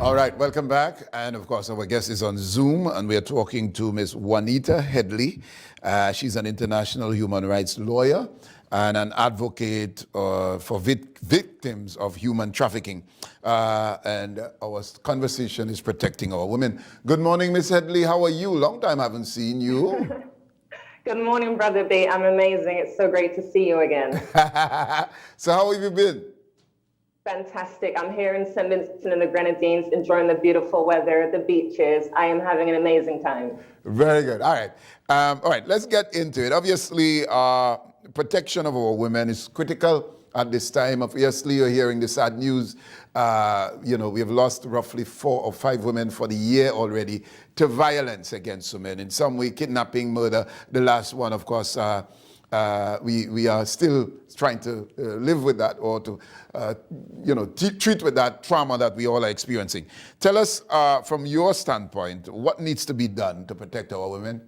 All right, welcome back. And of course, our guest is on Zoom, and we are talking to Ms. Juanita Headley. She's an international human rights lawyer and an advocate for victims of human trafficking. And our conversation is protecting our women. Good morning, Ms. Headley. How are you? Long time I haven't seen you. Good morning, Brother B. I'm amazing. It's so great to see you again. So how have you been? Fantastic. I'm here in St. Vincent and the Grenadines, enjoying the beautiful weather, the beaches. I am having an amazing time. Very good. All right. All right, let's get into it. Obviously, protection of our women is critical at this time. Obviously, you're hearing the sad news. We have lost roughly 4 or 5 women for the year already to violence against women. In some way, kidnapping, murder. The last one, of course, we are still trying to live with that, or to treat with that trauma that we all are experiencing. Tell us, from your standpoint, what needs to be done to protect our women?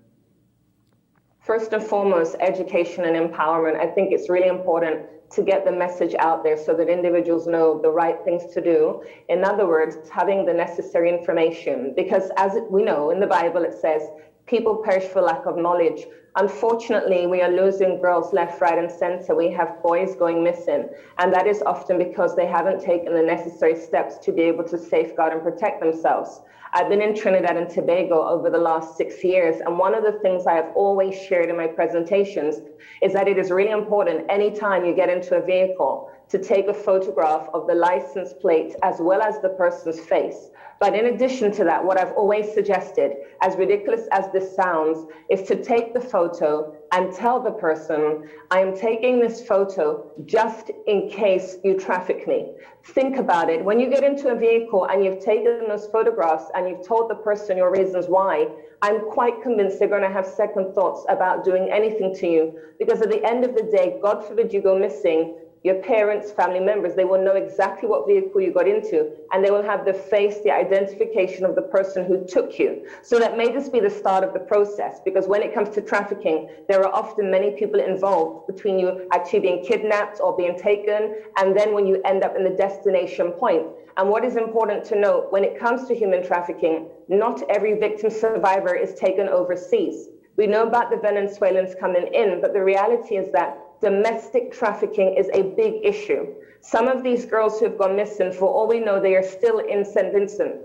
First and foremost, education and empowerment. I think it's really important to get the message out there so that individuals know the right things to do. In other words, having the necessary information, because as we know in the Bible, it says, people perish for lack of knowledge. Unfortunately, we are losing girls left, right, and center. We have boys going missing, and that is often because they haven't taken the necessary steps to be able to safeguard and protect themselves. I've been in Trinidad and Tobago over the last 6 years, and one of the things I have always shared in my presentations is that it is really important anytime you get into a vehicle to take a photograph of the license plate as well as the person's face. But in addition to that, what I've always suggested, as ridiculous as this sounds, is to take the photo and tell the person, I am taking this photo just in case you traffic me. Think about it. When you get into a vehicle and you've taken those photographs and you've told the person your reasons why, I'm quite convinced they're going to have second thoughts about doing anything to you. Because at the end of the day, God forbid you go missing, your parents, family members, they will know exactly what vehicle you got into, and they will have the face, the identification of the person who took you. So that may just be the start of the process, because when it comes to trafficking, there are often many people involved between you actually being kidnapped or being taken, and then when you end up in the destination point. And what is important to note, when it comes to human trafficking, not every victim survivor is taken overseas. We know about the Venezuelans coming in, but the reality is that domestic trafficking is a big issue. Some of these girls who have gone missing, for all we know, they are still in St. Vincent.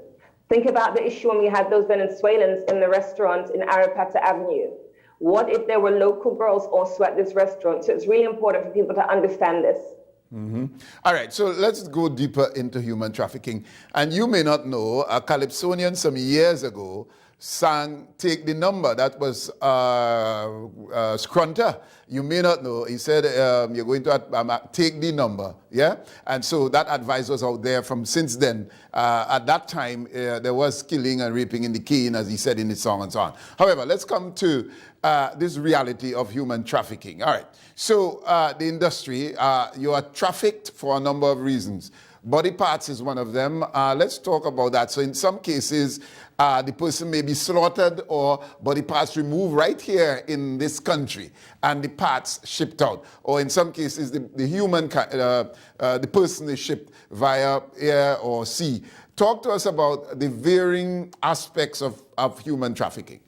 Think about the issue when we had those Venezuelans in the restaurant in Arapata Avenue. What if there were local girls also at this restaurant? So it's really important for people to understand this. Mm-hmm. All right, so let's go deeper into human trafficking. And you may not know, a Calypsonian some years ago sang Take the Number. That was Scrunter. You may not know. He said, you're going to take the number. Yeah? And so that advice was out there from since then. At that time, there was killing and raping in the cane, as he said in his song and so on. However, let's come to this reality of human trafficking. All right. So the industry, you are trafficked for a number of reasons. Body parts is one of them. Let's talk about that. So in some cases, the person may be slaughtered or body parts removed right here in this country and the parts shipped out. Or in some cases, the person is shipped via air or sea. Talk to us about the varying aspects of human trafficking.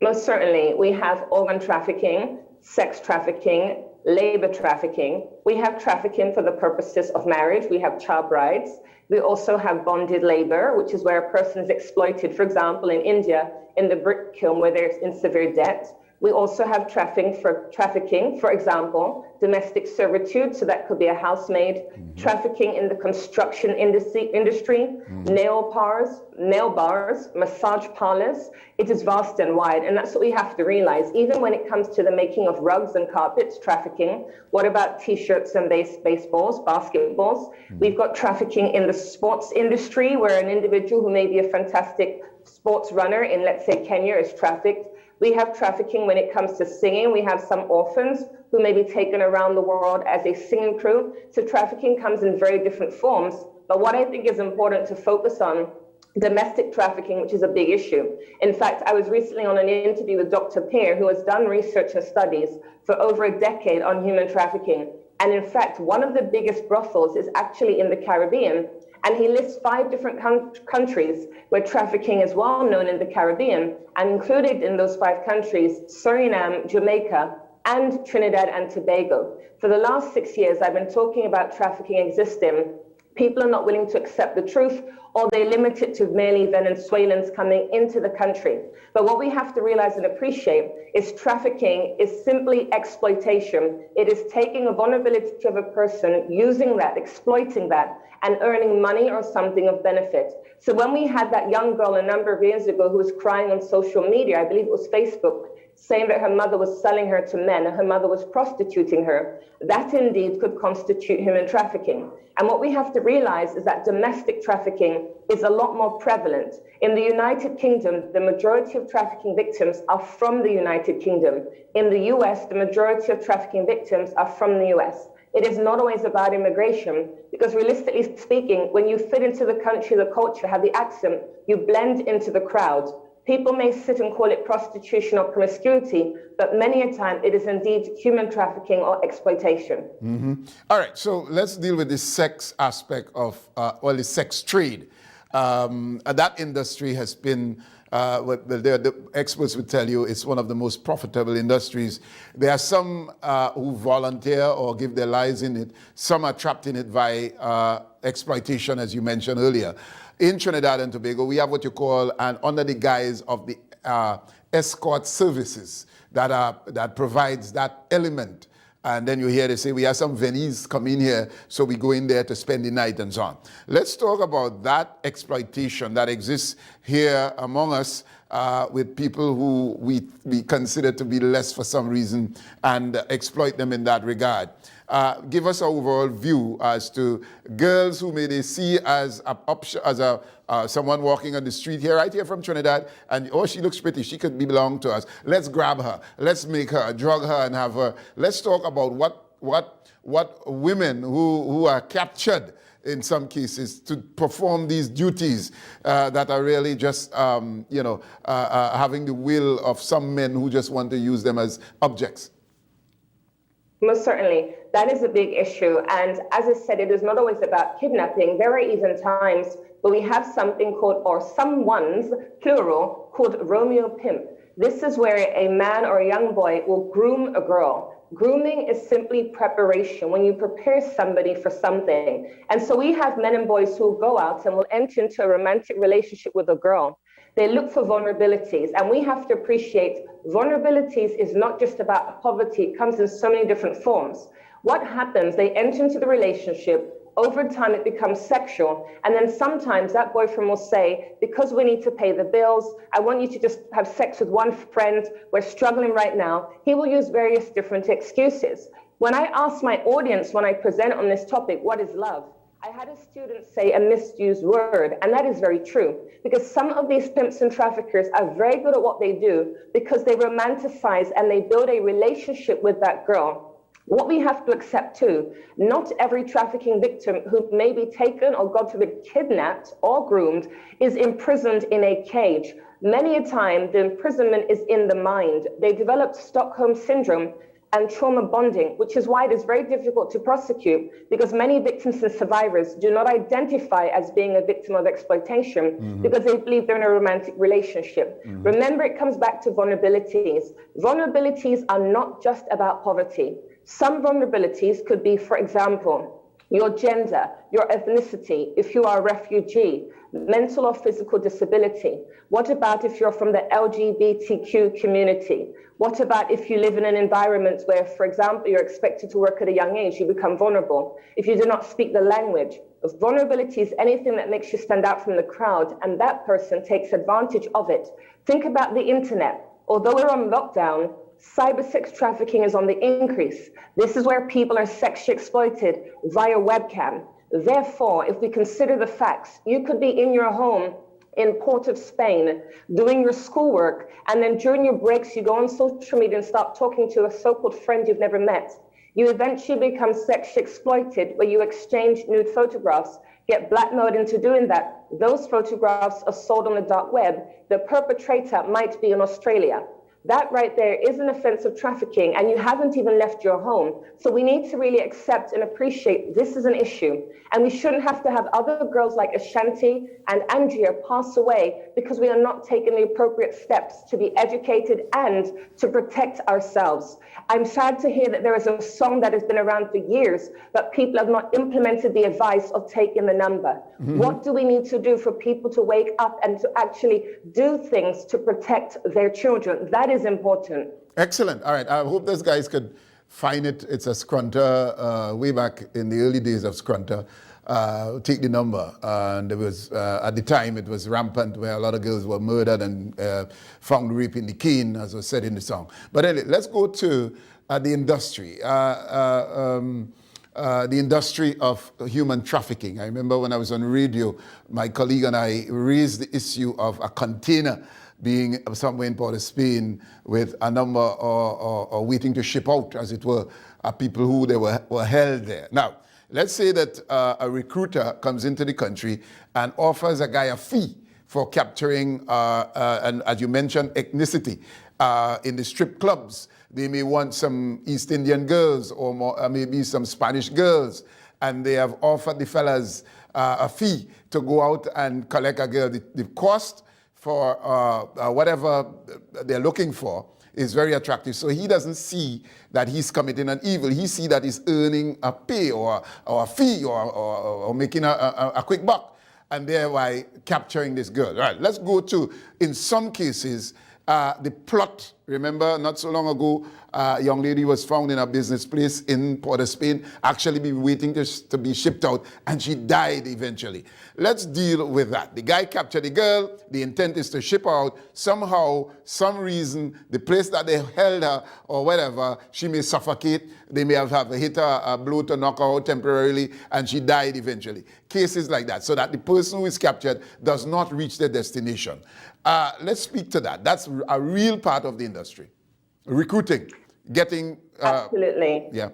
Most certainly. We have organ trafficking, sex trafficking, labor trafficking. We have trafficking for the purposes of marriage. We have child brides. We also have bonded labor, which is where a person is exploited, for example, in India, in the brick kiln where they're in severe debt. We also have trafficking, for example, domestic servitude, so that could be a housemaid, trafficking in the construction industry, nail bars, massage parlors. It is vast and wide, and that's what we have to realize. Even when it comes to the making of rugs and carpets, trafficking. What about t-shirts and baseballs, basketballs? We've got trafficking in the sports industry, where an individual who may be a fantastic sports runner in, let's say, Kenya is trafficked. We have trafficking when it comes to singing. We have some orphans who may be taken around the world as a singing crew. So trafficking comes in very different forms. But what I think is important to focus on, domestic trafficking, which is a big issue. In fact, I was recently on an interview with Dr. Peer, who has done research and studies for over a decade on human trafficking. And in fact, one of the biggest brothels is actually in the Caribbean. And he lists 5 different countries where trafficking is well known in the Caribbean, and included in those 5 countries, Suriname, Jamaica, and Trinidad and Tobago. For the last 6 years, I've been talking about trafficking existing. People are not willing to accept the truth, or they limit it to merely Venezuelans coming into the country. But what we have to realize and appreciate is trafficking is simply exploitation. It is taking a vulnerability of a person, using that, exploiting that, and earning money or something of benefit. So when we had that young girl a number of years ago who was crying on social media, I believe it was Facebook, saying that her mother was selling her to men, her mother was prostituting her, that indeed could constitute human trafficking. And what we have to realize is that domestic trafficking is a lot more prevalent. In the United Kingdom, the majority of trafficking victims are from the United Kingdom. In the US, the majority of trafficking victims are from the US. It is not always about immigration, because realistically speaking, when you fit into the country, the culture, have the accent, you blend into the crowd. People may sit and call it prostitution or promiscuity, but many a time it is indeed human trafficking or exploitation. All right, so let's deal with the sex aspect of, the sex trade. That industry has been, the experts would tell you, it's one of the most profitable industries. There are some who volunteer or give their lives in it. Some are trapped in it by exploitation, as you mentioned earlier. In Trinidad and Tobago, we have what you call, and under the guise of the escort services that provides that element. And then you hear they say, we have some Venice come in here, so we go in there to spend the night and so on. Let's talk about that exploitation that exists here among us with people who we consider to be less for some reason, and exploit them in that regard. Give us an overall view as to girls who may they see as someone walking on the street here, right here from Trinidad, and oh, she looks pretty, she could belong to us. Let's grab her, let's make her, drug her, and have her. Let's talk about what women who are captured in some cases to perform these duties that are really just having the will of some men who just want to use them as objects. Most certainly, that is a big issue. And as I said, it is not always about kidnapping. There are even times where we have something called, or someone's, plural, called Romeo Pimp. This is where a man or a young boy will groom a girl. Grooming is simply preparation, when you prepare somebody for something. And so we have men and boys who will go out and will enter into a romantic relationship with a girl. They look for vulnerabilities, and we have to appreciate vulnerabilities is not just about poverty. It comes in so many different forms. What happens, they enter into the relationship, over time it becomes sexual, and then sometimes that boyfriend will say, because we need to pay the bills, I want you to just have sex with one friend, we're struggling right now. He will use various different excuses. When I ask my audience, when I present on this topic, what is love? I had a student say a misused word, and that is very true, because some of these pimps and traffickers are very good at what they do because they romanticize and they build a relationship with that girl. What we have to accept too, not every trafficking victim who may be taken or, God forbid, kidnapped or groomed is imprisoned in a cage. Many a time, the imprisonment is in the mind. They develop Stockholm syndrome and trauma bonding, which is why it is very difficult to prosecute, because many victims and survivors do not identify as being a victim of exploitation because they believe they're in a romantic relationship. Remember, it comes back to vulnerabilities. Vulnerabilities are not just about poverty. Some vulnerabilities could be, for example, your gender, your ethnicity, if you are a refugee, mental or physical disability. What about if you're from the LGBTQ community? What about if you live in an environment where, for example, you're expected to work at a young age, you become vulnerable? If you do not speak the language, vulnerability is anything that makes you stand out from the crowd, and that person takes advantage of it. Think about the internet. Although we're on lockdown, cyber sex trafficking is on the increase. This is where people are sexually exploited via webcam. Therefore, if we consider the facts, you could be in your home in Port of Spain doing your schoolwork, and then during your breaks, you go on social media and start talking to a so-called friend you've never met. You eventually become sexually exploited, where you exchange nude photographs, get blackmailed into doing that. Those photographs are sold on the dark web. The perpetrator might be in Australia. that right there is an offense of trafficking, and you haven't even left your home. So we need to really accept and appreciate this is an issue. And we shouldn't have to have other girls like Ashanti and Andrea pass away because we are not taking the appropriate steps to be educated and to protect ourselves. I'm sad to hear that there is a song that has been around for years, but people have not implemented the advice of taking the number. What do we need to do for people to wake up and to actually do things to protect their children? That is important. Excellent. All right. I hope those guys could find it. It's a Scrunter, way back in the early days of Scrunter. Take the number. And there was, at the time, it was rampant where a lot of girls were murdered and found raping the cane, as was said in the song. But anyway, let's go to the industry. The industry of human trafficking. I remember when I was on radio, my colleague and I raised the issue of a container being somewhere in Port of Spain with a number or waiting to ship out, as it were, people who they were held there. Now, let's say that a recruiter comes into the country and offers a guy a fee for capturing, and as you mentioned, ethnicity. In the strip clubs, they may want some East Indian girls or more, maybe some Spanish girls, and they have offered the fellas a fee to go out and collect a girl. The cost for whatever they're looking for is very attractive. So he doesn't see that he's committing an evil. He sees that he's earning a pay or a fee or making a quick buck, and thereby capturing this girl. All right, let's go to, in some cases, the plot. Remember, not so long ago, a young lady was found in a business place in Port of Spain, actually been waiting to be shipped out, and she died eventually. Let's deal with that. The guy captured the girl. The intent is to ship her out. Somehow, some reason, the place that they held her or whatever, she may suffocate. They may have hit her a blow to knock her out temporarily, and she died eventually. Cases like that, so that the person who is captured does not reach their destination. Let's speak to that. That's a real part of the industry. Recruiting, getting... Absolutely. Yeah.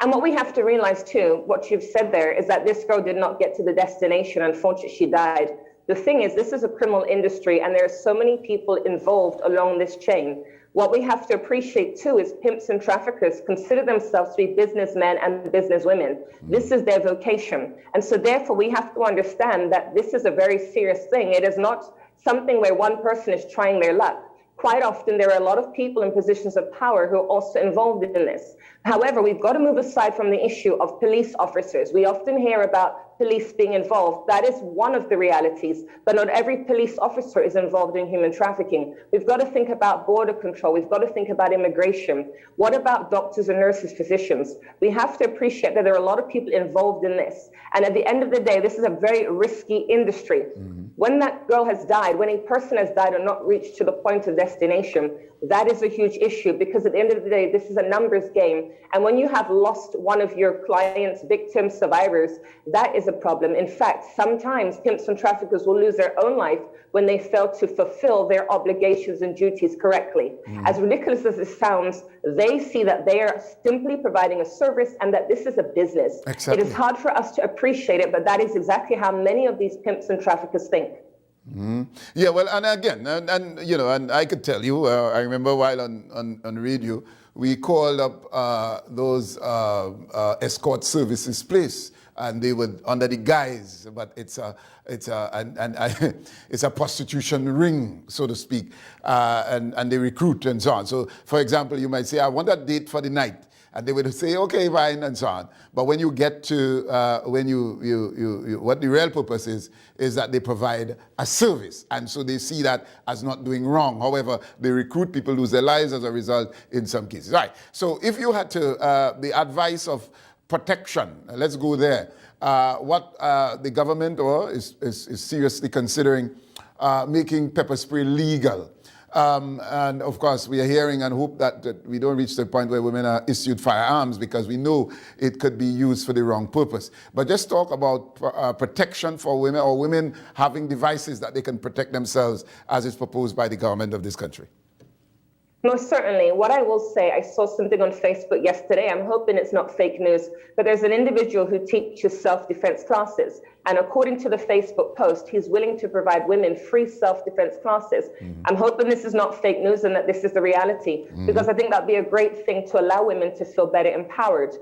And what we have to realize too, what you've said there, is that this girl did not get to the destination. Unfortunately, she died. The thing is, this is a criminal industry, and there are so many people involved along this chain. What we have to appreciate too is pimps and traffickers consider themselves to be businessmen and businesswomen. This is their vocation. And so therefore, we have to understand that this is a very serious thing. It is not something where one person is trying their luck. Quite often, there are a lot of people in positions of power who are also involved in this. However, we've got to move aside from the issue of police officers. We often hear about police being involved. That is one of the realities, but not every police officer is involved in human trafficking. We've got to think about border control. We've got to think about immigration. What about doctors and nurses, physicians? We have to appreciate that there are a lot of people involved in this. And at the end of the day, this is a very risky industry. When that girl has died, when a person has died and not reached to the point of destination, that is a huge issue, because at the end of the day, this is a numbers game. And when you have lost one of your clients, victims, survivors, that is a problem. In fact, sometimes pimps and traffickers will lose their own life when they fail to fulfill their obligations and duties correctly. As ridiculous as it sounds, they see that they are simply providing a service and that this is a business. Exactly. It is hard for us to appreciate it, but that is exactly how many of these pimps and traffickers think. Yeah, well, and again, and you know, and I could tell you, I remember while on radio, we called up those escort services place, and they were under the guise, but it's a prostitution ring, so to speak, and they recruit and so on. So, for example, you might say, I want a date for the night. And they would say, okay, fine, and so on. But when you get to, what the real purpose is that they provide a service. And so they see that as not doing wrong. However, they recruit people, lose their lives as a result in some cases. Right. So if you had to, the advice of protection, let's go there. What the government is seriously considering making pepper spray legal. And of course, we are hearing and hope that we don't reach the point where women are issued firearms, because we know it could be used for the wrong purpose. But just talk about protection for women, or women having devices that they can protect themselves as is proposed by the government of this country. Most certainly. What I will say, I saw something on Facebook yesterday. I'm hoping it's not fake news, but there's an individual who teaches self-defense classes. And according to the Facebook post, he's willing to provide women free self-defense classes. I'm hoping this is not fake news and that this is the reality, because I think that'd be a great thing to allow women to feel better empowered.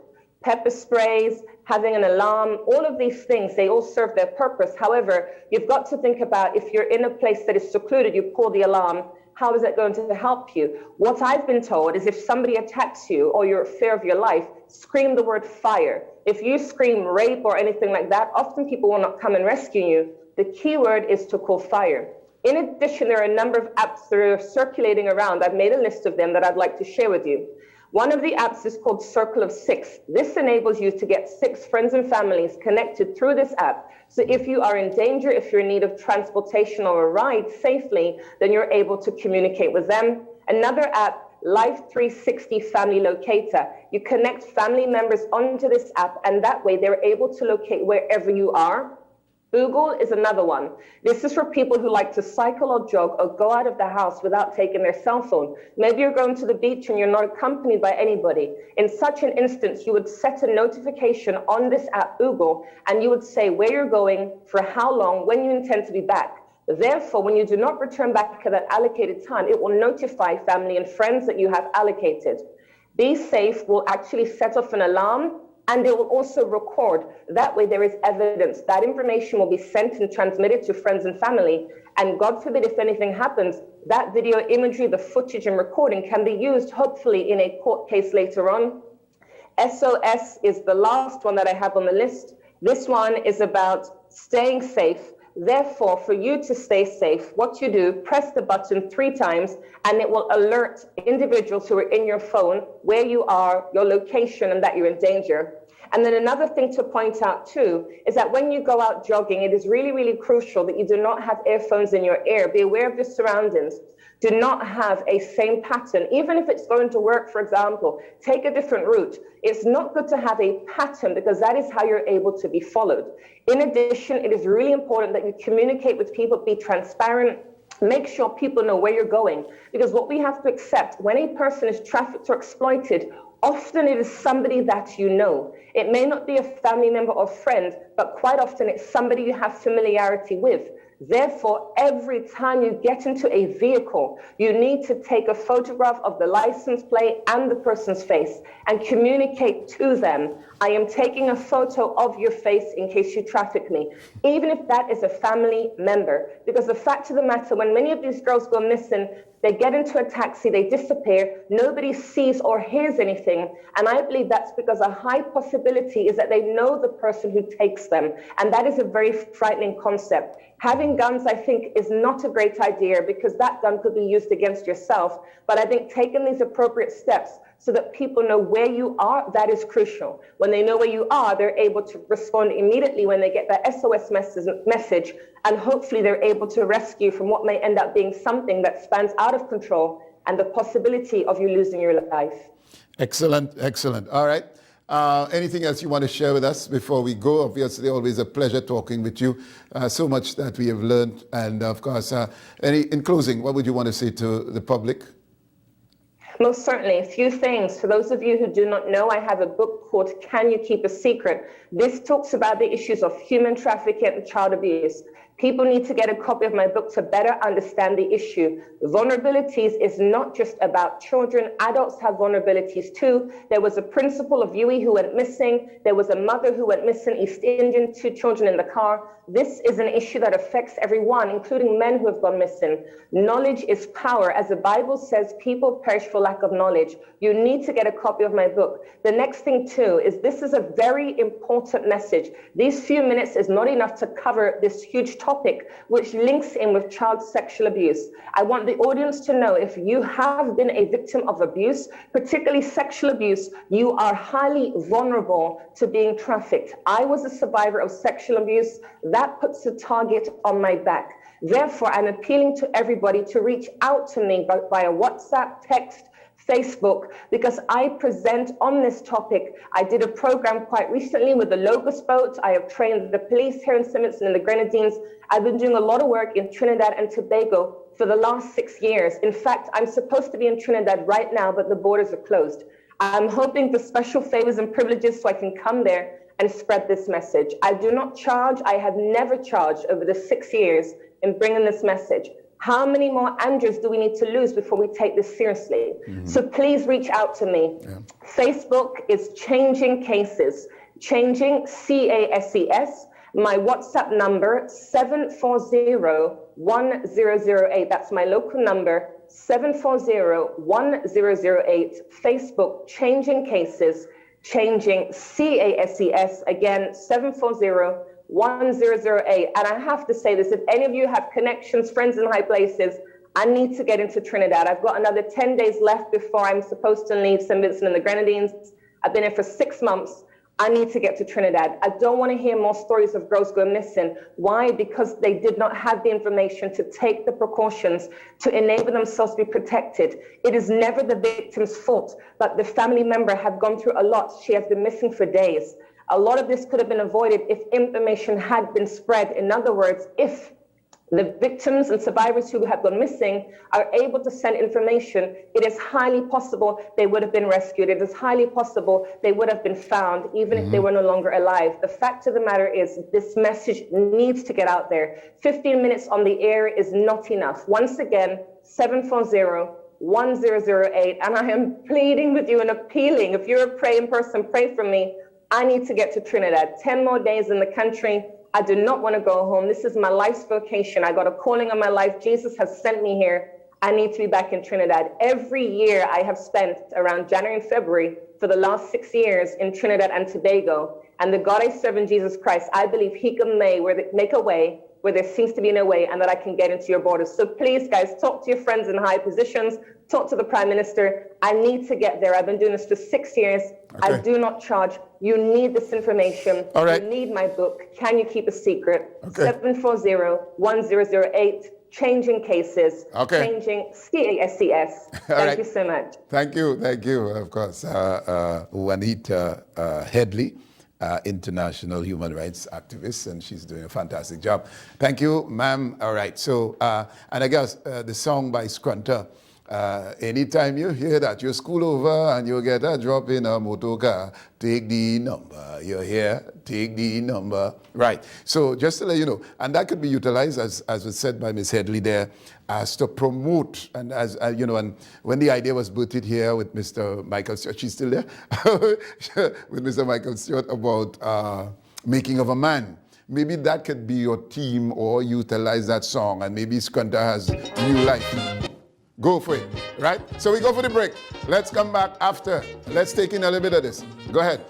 Pepper sprays, having an alarm, all of these things, they all serve their purpose. However, you've got to think about if you're in a place that is secluded, you pull the alarm, how is it going to help you? What I've been told is if somebody attacks you or you're in fear of your life, scream the word fire. If you scream rape or anything like that, often people will not come and rescue you. The key word is to call fire. In addition, there are a number of apps that are circulating around. I've made a list of them that I'd like to share with you. One of the apps is called Circle of Six. This enables you to get 6 friends and families connected through this app. So if you are in danger, if you're in need of transportation or a ride safely, then you're able to communicate with them. Another app, Life 360 Family Locator. You connect family members onto this app, and that way they're able to locate wherever you are. Google is another one. This is for people who like to cycle or jog or go out of the house without taking their cell phone. Maybe you're going to the beach and you're not accompanied by anybody. In such an instance, you would set a notification on this app, Google, and you would say where you're going, for how long, when you intend to be back. Therefore, when you do not return back at that allocated time, it will notify family and friends that you have allocated. Be Safe will actually set off an alarm, and they will also record. That way there is evidence. That information will be sent and transmitted to friends and family. And God forbid, if anything happens, that video imagery, the footage and recording can be used hopefully in a court case later on. SOS is the last one that I have on the list. This one is about staying safe. Therefore, for you to stay safe, what you do, press the button 3 times, and it will alert individuals who are in your phone where you are, your location, and that you're in danger. And then another thing to point out too is that when you go out jogging, it is really, really crucial that you do not have earphones in your ear. Be aware of your surroundings. Do not have a same pattern. Even if it's going to work, for example, take a different route. It's not good to have a pattern because that is how you're able to be followed. In addition, it is really important that you communicate with people, be transparent, make sure people know where you're going. Because what we have to accept, when a person is trafficked or exploited, often it is somebody that you know. It may not be a family member or friend, but quite often it's somebody you have familiarity with. Therefore, every time you get into a vehicle, you need to take a photograph of the license plate and the person's face and communicate to them, I am taking a photo of your face in case you traffic me, even if that is a family member. Because the fact of the matter, when many of these girls go missing, they get into a taxi, they disappear, nobody sees or hears anything. And I believe that's because a high possibility is that they know the person who takes them. And that is a very frightening concept. Having guns, I think, is not a great idea because that gun could be used against yourself. But I think taking these appropriate steps so that people know where you are, that is crucial. When they know where you are, they're able to respond immediately when they get that SOS message, and hopefully they're able to rescue from what may end up being something that spans out of control and the possibility of you losing your life. Excellent, excellent. All right. Anything else you want to share with us before we go? Obviously, always a pleasure talking with you. So much that we have learned. And of course, in closing, what would you want to say to the public? Most certainly. A few things. For those of you who do not know, I have a book called Can You Keep a Secret? This talks about the issues of human trafficking and child abuse. People need to get a copy of my book to better understand the issue. Vulnerabilities is not just about children. Adults have vulnerabilities too. There was a principal of UE who went missing. There was a mother who went missing, East Indian, 2 children in the car. This is an issue that affects everyone, including men who have gone missing. Knowledge is power. As the Bible says, people perish for lack of knowledge. You need to get a copy of my book. The next thing too is this is a very important message. These few minutes is not enough to cover this huge topic, which links in with child sexual abuse. I want the audience to know if you have been a victim of abuse, particularly sexual abuse, you are highly vulnerable to being trafficked. I was a survivor of sexual abuse. That puts a target on my back. Therefore, I'm appealing to everybody to reach out to me via WhatsApp, text, Facebook, because I present on this topic. I did a program quite recently with the Locust Boat. I have trained the police here in Simonton and the Grenadines. I've been doing a lot of work in Trinidad and Tobago for the last 6 years. In fact, I'm supposed to be in Trinidad right now, but the borders are closed. I'm hoping for special favors and privileges so I can come there and spread this message. I do not charge. I have never charged over the 6 years in bringing this message. How many more Andrews do we need to lose before we take this seriously? So please reach out to me. Facebook is Changing Cases, Changing CASES. My WhatsApp number, 740-1008. That's my local number, 740-1008. Facebook, Changing Cases, Changing CASES. Again, 740-1008. And I have to say this, if any of you have connections, friends in high places, I need to get into Trinidad. I've got another 10 days left before I'm supposed to leave St. Vincent and the Grenadines. I've been here for 6 months. I need to get to Trinidad. I don't want to hear more stories of girls going missing. Why? Because they did not have the information to take the precautions to enable themselves to be protected. It is never the victim's fault, but the family member had gone through a lot. She has been missing for days. A lot of this could have been avoided if information had been spread. In other words, if the victims and survivors who have gone missing are able to send information, it is highly possible they would have been rescued. It is highly possible they would have been found, even if they were no longer alive. The fact of the matter is, this message needs to get out there. 15 minutes on the air is not enough. Once again, 740-1008. And I am pleading with you and appealing. If you're a praying person, pray for me. I need to get to Trinidad. 10 more days in the country. I do not want to go home. This is my life's vocation. I got a calling on my life. Jesus has sent me here. I need to be back in Trinidad. Every year I have spent around January and February for the last 6 years in Trinidad and Tobago. And the God I serve in Jesus Christ, I believe he can make a way where there seems to be no way, and that I can get into your borders. So please, guys, talk to your friends in high positions. Talk to the Prime Minister. I need to get there. I've been doing this for 6 years. Okay. I do not charge. You need this information. All right. You need my book. Can you keep a secret? Okay. 740-1008. Changing Cases. Okay. Changing CASES. Thank you so much. Thank you. Of course, Juanita Headley, international human rights activist, and she's doing a fantastic job. Thank you, ma'am. All right. So, and I guess the song by Scrunter. Anytime you hear that, you school over and you get a drop in a motor car, take the number. You're here, take the number. Right. So just to let you know, and that could be utilized, as was said by Ms. Headley there, as to promote, and as you know, and when the idea was booted here with Mr. Michael Stewart, she's still there, with Mr. Michael Stewart about Making of a Man. Maybe that could be your team, or utilize that song, and maybe Scrunter has new life. Go for it, right? So we go for the break. Let's come back after. Let's take in a little bit of this. Go ahead.